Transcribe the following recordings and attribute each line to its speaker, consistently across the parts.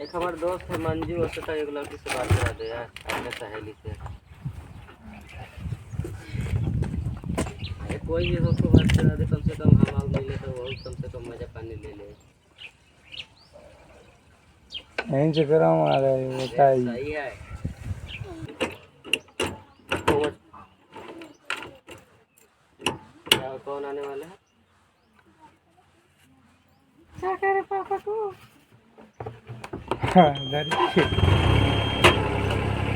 Speaker 1: एक हमारे दोस्त है मंजू, उससे तो एक लड़की से बात करा दे यार, अपने सहेली से। कोई भी हो तो बात करा दे, कम से कम हम आग मिले तो वो कम से कम मजा पानी ले ले।
Speaker 2: यहीं से कराऊँ आ रहा है बताइए।
Speaker 1: सही है। क्या कौन आने वाला है?
Speaker 2: क्या कह रहे पापा को?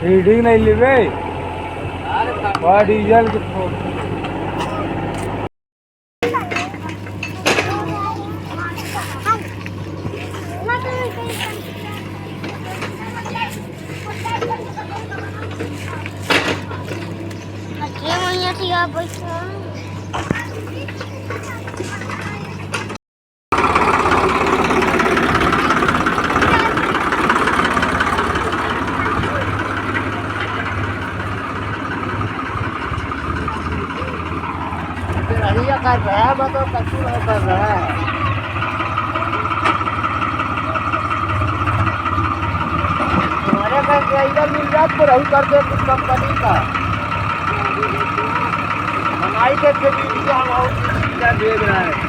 Speaker 2: रीडिंग नहीं ली भाई, डीजल के
Speaker 1: कर रहा है, मतलब कसूर कर रहा है। हमारे का इधर मिल जाए तो रही करते कुछ कंपनी का हमारी के हम भेज रहा है।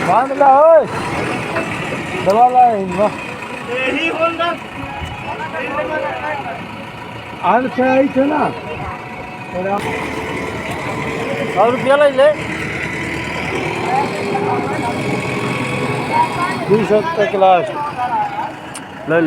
Speaker 1: बांध ला दबा ला यही बोल रहा आज से आई थे ना 100 रुपया ले 200 तक लास्ट ले।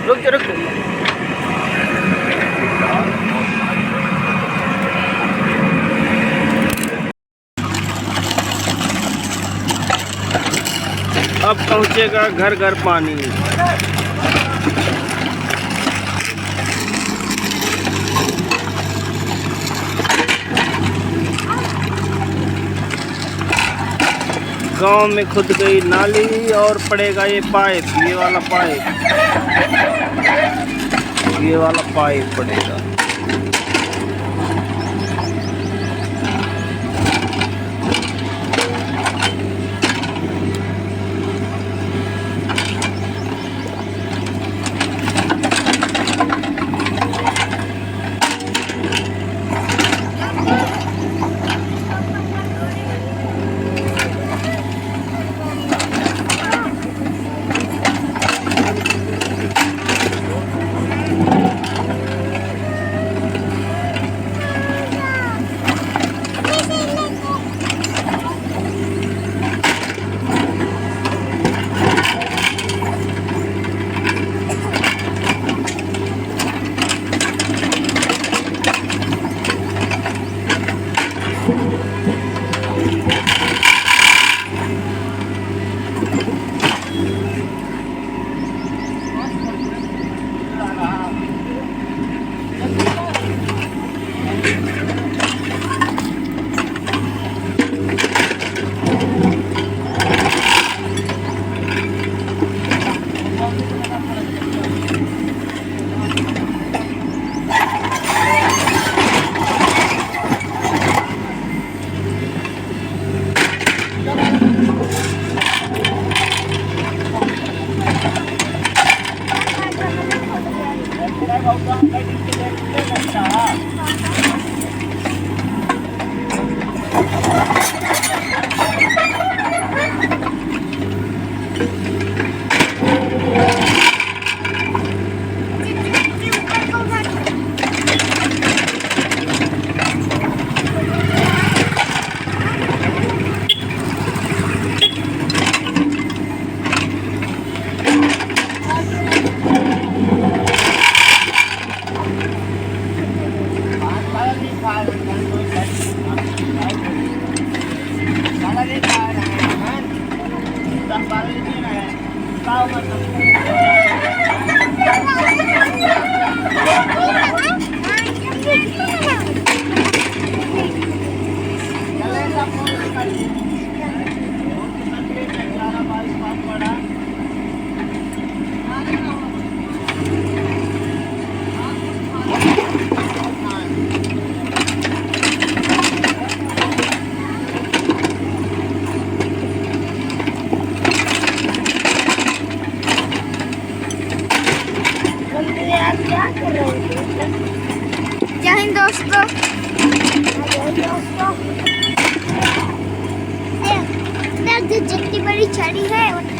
Speaker 1: रुक जा रुक जा। अब पहुंचेगा घर घर पानी। गांव में खुद गई नाली और पड़ेगा ये पाइप, ये वाला पाइप पड़ेगा।
Speaker 3: आप क्या कर रहे हो? बड़ी छड़ी है वो